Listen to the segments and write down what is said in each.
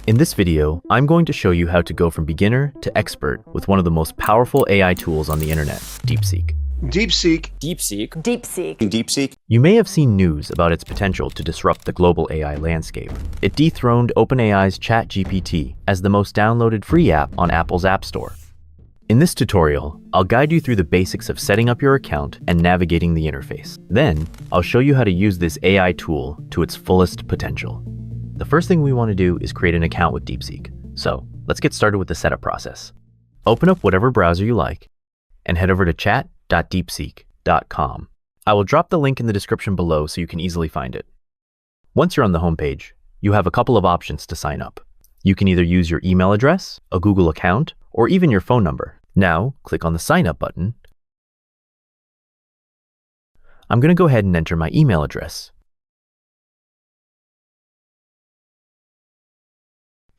In this video, I'm going to show you how to go from beginner to expert with one of the most powerful AI tools on the internet, DeepSeek. DeepSeek. You may have seen news about its potential to disrupt the global AI landscape. It dethroned OpenAI's ChatGPT as the most downloaded free app on Apple's App Store. In this tutorial, I'll guide you through the basics of setting up your account and navigating the interface. Then, I'll show you how to use this AI tool to its fullest potential. The first thing we want to do is create an account with DeepSeek. So, let's get started with the setup process. Open up whatever browser you like and head over to chat.deepseek.com. I will drop the link in the description below so you can easily find it. Once you're on the homepage, you have a couple of options to sign up. You can either use your email address, a Google account, or even your phone number. Now, click on the Sign Up button. I'm going to go ahead and enter my email address.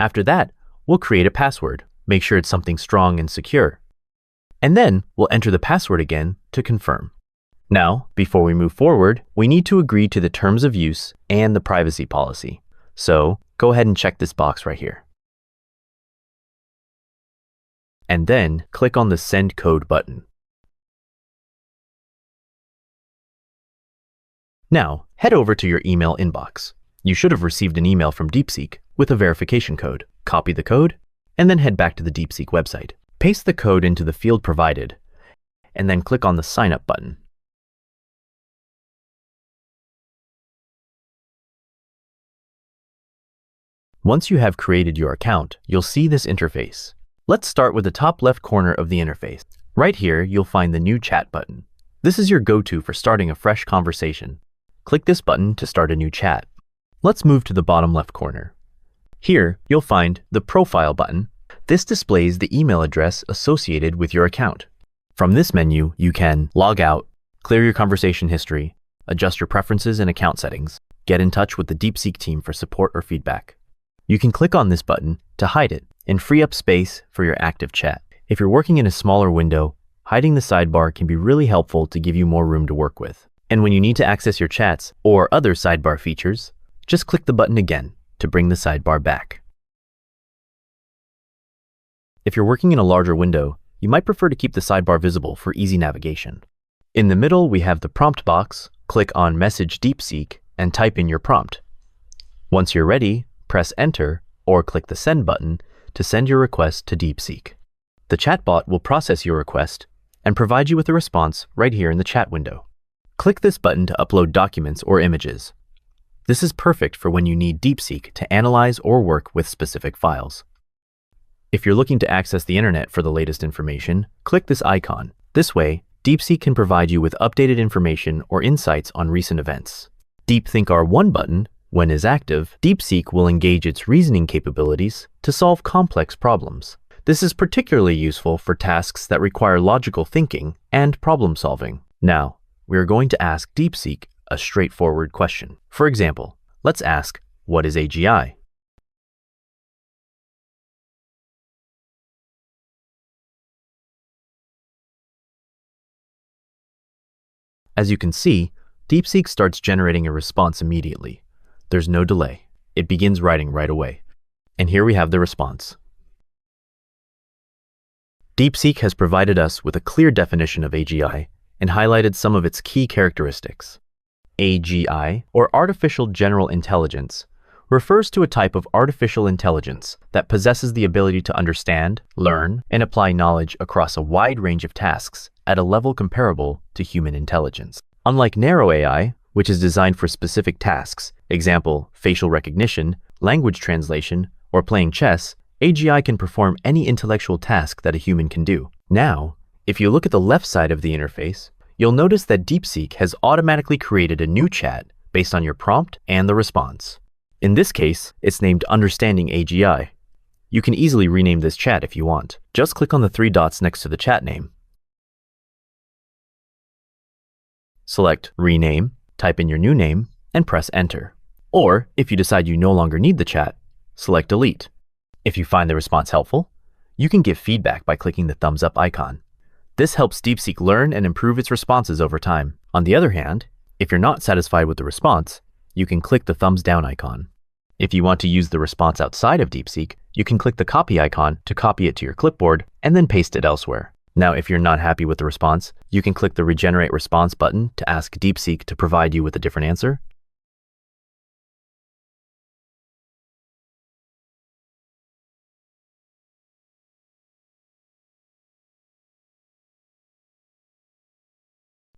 After that, we'll create a password. Make sure it's something strong and secure. And then we'll enter the password again to confirm. Now, before we move forward, we need to agree to the terms of use and the privacy policy. So, go ahead and check this box right here. And then click on the Send Code button. Now, head over to your email inbox. You should have received an email from DeepSeek with a verification code. Copy the code, and then head back to the DeepSeek website. Paste the code into the field provided, and then click on the Sign Up button. Once you have created your account, you'll see this interface. Let's start with the top left corner of the interface. Right here, you'll find the New Chat button. This is your go-to for starting a fresh conversation. Click this button to start a new chat. Let's move to the bottom left corner. Here, you'll find the Profile button. This displays the email address associated with your account. From this menu, you can log out, clear your conversation history, adjust your preferences and account settings, get in touch with the DeepSeek team for support or feedback. You can click on this button to hide it and free up space for your active chat. If you're working in a smaller window, hiding the sidebar can be really helpful to give you more room to work with. And when you need to access your chats or other sidebar features, just click the button again to bring the sidebar back. If you're working in a larger window, you might prefer to keep the sidebar visible for easy navigation. In the middle, we have the prompt box. Click on Message DeepSeek and type in your prompt. Once you're ready, press Enter or click the Send button to send your request to DeepSeek. The chatbot will process your request and provide you with a response right here in the chat window. Click this button to upload documents or images. This is perfect for when you need DeepSeek to analyze or work with specific files. If you're looking to access the internet for the latest information, click this icon. This way, DeepSeek can provide you with updated information or insights on recent events. DeepSeek R1 button, when is active, DeepSeek will engage its reasoning capabilities to solve complex problems. This is particularly useful for tasks that require logical thinking and problem solving. Now, we are going to ask DeepSeek a straightforward question. For example, let's ask, what is AGI? As you can see, DeepSeek starts generating a response immediately. There's no delay. It begins writing right away. And here we have the response. DeepSeek has provided us with a clear definition of AGI and highlighted some of its key characteristics. AGI, or Artificial General Intelligence, refers to a type of artificial intelligence that possesses the ability to understand, learn, and apply knowledge across a wide range of tasks at a level comparable to human intelligence. Unlike narrow AI, which is designed for specific tasks, example, facial recognition, language translation, or playing chess, AGI can perform any intellectual task that a human can do. Now, if you look at the left side of the interface, you'll notice that DeepSeek has automatically created a new chat based on your prompt and the response. In this case, it's named Understanding AGI. You can easily rename this chat if you want. Just click on the three dots next to the chat name. Select Rename, type in your new name, and press Enter. Or, if you decide you no longer need the chat, select Delete. If you find the response helpful, you can give feedback by clicking the thumbs up icon. This helps DeepSeek learn and improve its responses over time. On the other hand, if you're not satisfied with the response, you can click the thumbs down icon. If you want to use the response outside of DeepSeek, you can click the copy icon to copy it to your clipboard and then paste it elsewhere. Now, if you're not happy with the response, you can click the Regenerate Response button to ask DeepSeek to provide you with a different answer.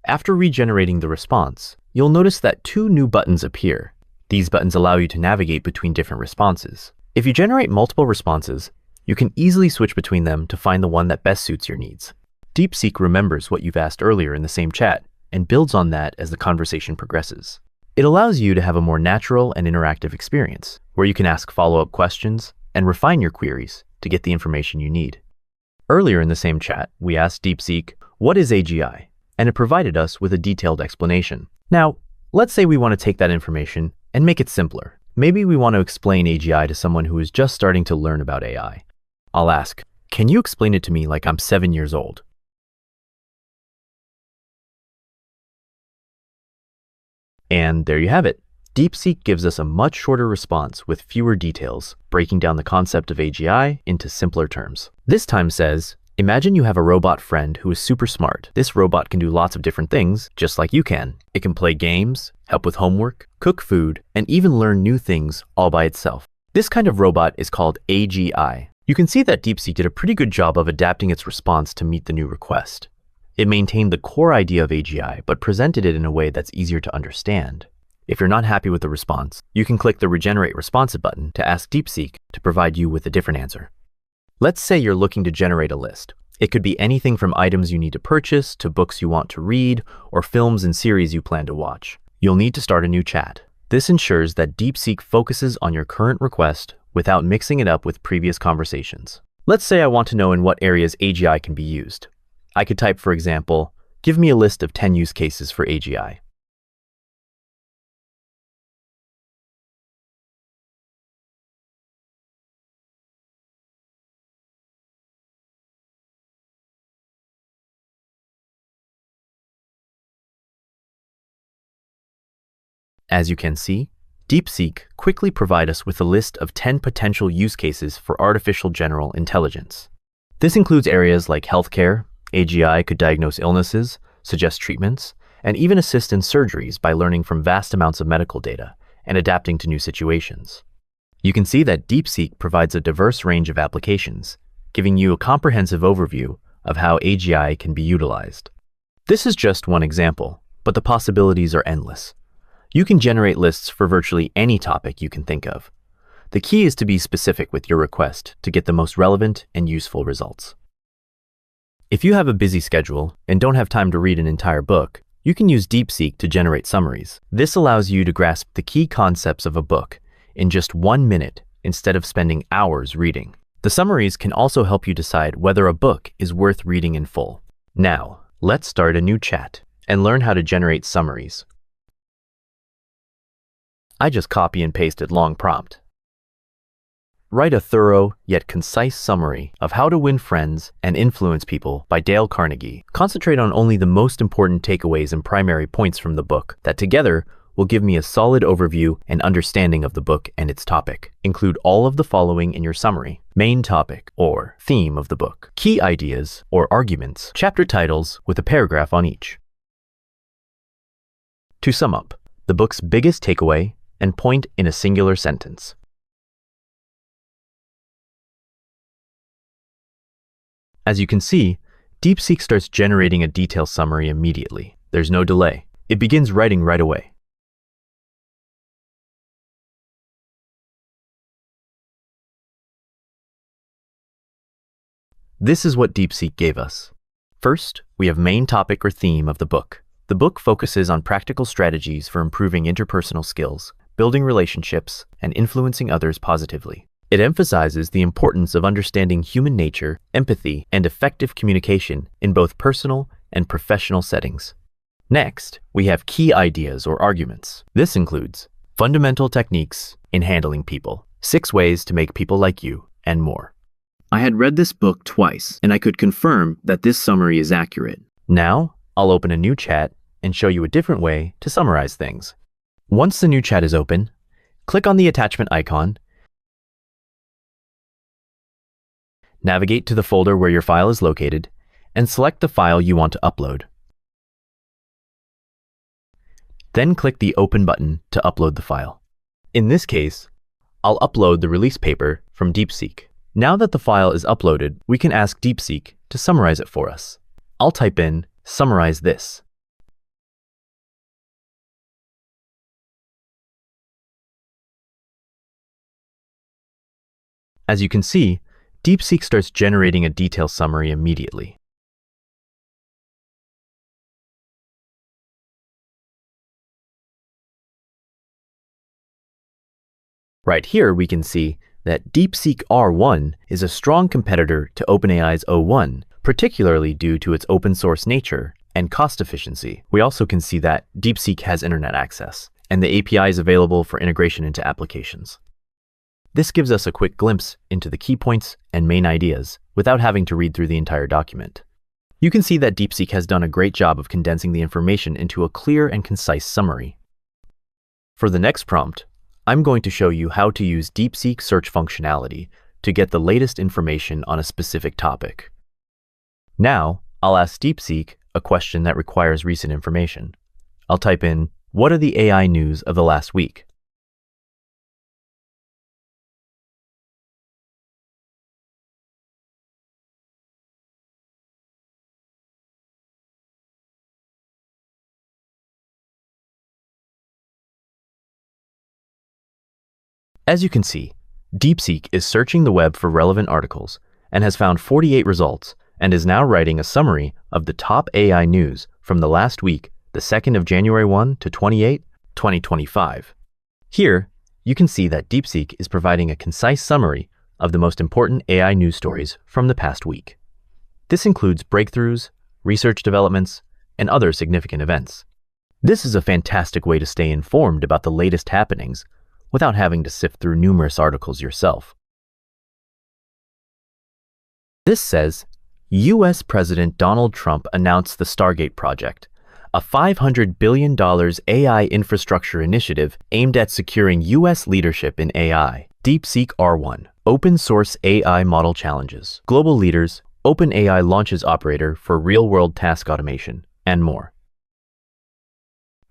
After regenerating the response, you'll notice that two new buttons appear. These buttons allow you to navigate between different responses. If you generate multiple responses, you can easily switch between them to find the one that best suits your needs. DeepSeek remembers what you've asked earlier in the same chat and builds on that as the conversation progresses. It allows you to have a more natural and interactive experience, where you can ask follow-up questions and refine your queries to get the information you need. Earlier in the same chat, we asked DeepSeek, "What is AGI?" and it provided us with a detailed explanation. Now, let's say we want to take that information and make it simpler. Maybe we want to explain AGI to someone who is just starting to learn about AI. I'll ask, "Can you explain it to me like I'm 7 years old?" And there you have it. DeepSeek gives us a much shorter response with fewer details, breaking down the concept of AGI into simpler terms. This time says, imagine you have a robot friend who is super smart. This robot can do lots of different things, just like you can. It can play games, help with homework, cook food, and even learn new things all by itself. This kind of robot is called AGI. You can see that DeepSeek did a pretty good job of adapting its response to meet the new request. It maintained the core idea of AGI, but presented it in a way that's easier to understand. If you're not happy with the response, you can click the Regenerate Response button to ask DeepSeek to provide you with a different answer. Let's say you're looking to generate a list. It could be anything from items you need to purchase to books you want to read or films and series you plan to watch. You'll need to start a new chat. This ensures that DeepSeek focuses on your current request without mixing it up with previous conversations. Let's say I want to know in what areas AGI can be used. I could type, for example, "Give me a list of 10 use cases for AGI." As you can see, DeepSeek quickly provides us with a list of 10 potential use cases for artificial general intelligence. This includes areas like healthcare. AGI could diagnose illnesses, suggest treatments, and even assist in surgeries by learning from vast amounts of medical data and adapting to new situations. You can see that DeepSeek provides a diverse range of applications, giving you a comprehensive overview of how AGI can be utilized. This is just one example, but the possibilities are endless. You can generate lists for virtually any topic you can think of. The key is to be specific with your request to get the most relevant and useful results. If you have a busy schedule and don't have time to read an entire book, you can use DeepSeek to generate summaries. This allows you to grasp the key concepts of a book in just 1 minute instead of spending hours reading. The summaries can also help you decide whether a book is worth reading in full. Now, let's start a new chat and learn how to generate summaries. I just copy and pasted long prompt. Write a thorough yet concise summary of How to Win Friends and Influence People by Dale Carnegie. Concentrate on only the most important takeaways and primary points from the book that together will give me a solid overview and understanding of the book and its topic. Include all of the following in your summary: main topic or theme of the book, key ideas or arguments, chapter titles with a paragraph on each. To sum up, the book's biggest takeaway and point in a singular sentence. As you can see, DeepSeek starts generating a detailed summary immediately. There's no delay. It begins writing right away. This is what DeepSeek gave us. First, we have main topic or theme of the book. The book focuses on practical strategies for improving interpersonal skills, building relationships, and influencing others positively. It emphasizes the importance of understanding human nature, empathy, and effective communication in both personal and professional settings. Next, we have key ideas or arguments. This includes fundamental techniques in handling people, 6 ways to make people like you, and more. I had read this book twice, and I could confirm that this summary is accurate. Now, I'll open a new chat and show you a different way to summarize things. Once the new chat is open, Click on the attachment icon, navigate to the folder where your file is located, and select the file you want to upload. Then click the Open button to upload the file. In this case, I'll upload the release paper from DeepSeek. Now that the file is uploaded, we can ask DeepSeek to summarize it for us. I'll type in "summarize this." As you can see, DeepSeek starts generating a detailed summary immediately. Right here, we can see that DeepSeek R1 is a strong competitor to OpenAI's O1, particularly due to its open source nature and cost efficiency. We also can see that DeepSeek has internet access, and the API is available for integration into applications. This gives us a quick glimpse into the key points and main ideas without having to read through the entire document. You can see that DeepSeek has done a great job of condensing the information into a clear and concise summary. For the next prompt, I'm going to show you how to use DeepSeek search functionality to get the latest information on a specific topic. Now, I'll ask DeepSeek a question that requires recent information. I'll type in, "What are the AI news of the last week?" As you can see, DeepSeek is searching the web for relevant articles and has found 48 results and is now writing a summary of the top AI news from the last week, the 2nd of January 1 to 28, 2025. Here, you can see that DeepSeek is providing a concise summary of the most important AI news stories from the past week. This includes breakthroughs, research developments, and other significant events. This is a fantastic way to stay informed about the latest happenings without having to sift through numerous articles yourself. This says, U.S. President Donald Trump announced the Stargate project, a $500 billion AI infrastructure initiative aimed at securing U.S. leadership in AI. DeepSeek R1, Open Source AI Model Challenges, Global Leaders, OpenAI launches operator for real-world task automation, and more.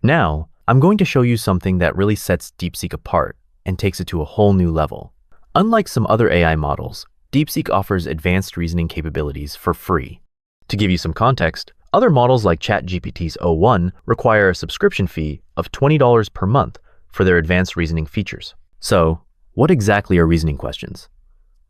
Now, I'm going to show you something that really sets DeepSeek apart and takes it to a whole new level. Unlike some other AI models, DeepSeek offers advanced reasoning capabilities for free. To give you some context, other models like ChatGPT's O1 require a subscription fee of $20 per month for their advanced reasoning features. So, what exactly are reasoning questions?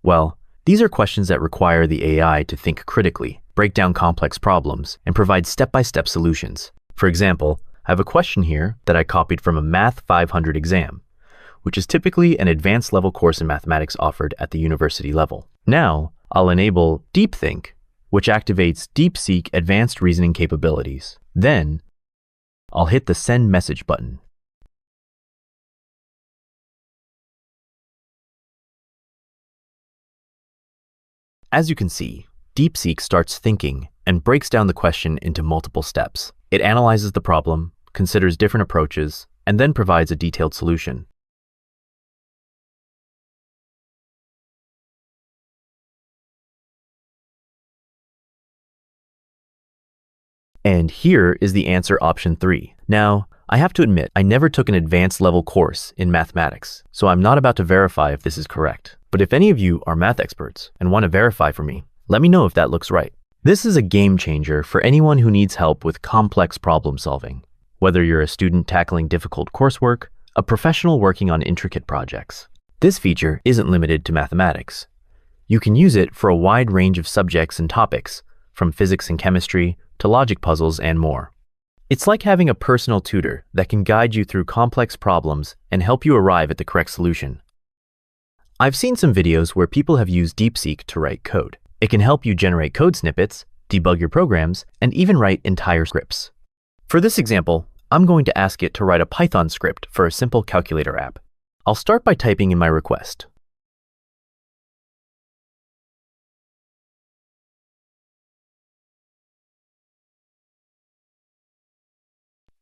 Well, these are questions that require the AI to think critically, break down complex problems, and provide step-by-step solutions. For example, I have a question here that I copied from a Math 500 exam, which is typically an advanced level course in mathematics offered at the university level. Now, I'll enable DeepThink, which activates DeepSeek advanced reasoning capabilities. Then, I'll hit the Send Message button. As you can see, DeepSeek starts thinking and breaks down the question into multiple steps. It analyzes the problem, considers different approaches, and then provides a detailed solution. And here is the answer option 3. Now, I have to admit, I never took an advanced level course in mathematics, so I'm not about to verify if this is correct. But if any of you are math experts and want to verify for me, let me know if that looks right. This is a game changer for anyone who needs help with complex problem solving, whether you're a student tackling difficult coursework, a professional working on intricate projects. This feature isn't limited to mathematics. You can use it for a wide range of subjects and topics, from physics and chemistry to logic puzzles and more. It's like having a personal tutor that can guide you through complex problems and help you arrive at the correct solution. I've seen some videos where people have used DeepSeek to write code. It can help you generate code snippets, debug your programs, and even write entire scripts. For this example, I'm going to ask it to write a Python script for a simple calculator app. I'll start by typing in my request.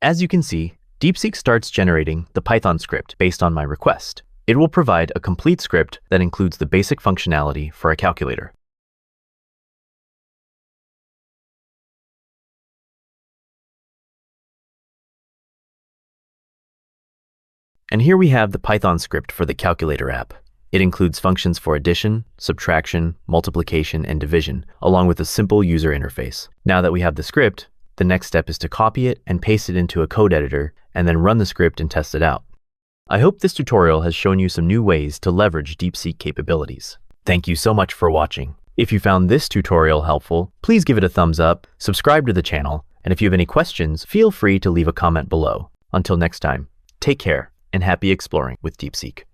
As you can see, DeepSeek starts generating the Python script based on my request. It will provide a complete script that includes the basic functionality for a calculator. And here we have the Python script for the calculator app. It includes functions for addition, subtraction, multiplication, and division, along with a simple user interface. Now that we have the script, the next step is to copy it and paste it into a code editor, and then run the script and test it out. I hope this tutorial has shown you some new ways to leverage DeepSeek capabilities. Thank you so much for watching. If you found this tutorial helpful, please give it a thumbs up, subscribe to the channel, and if you have any questions, feel free to leave a comment below. Until next time, take care and happy exploring with DeepSeek.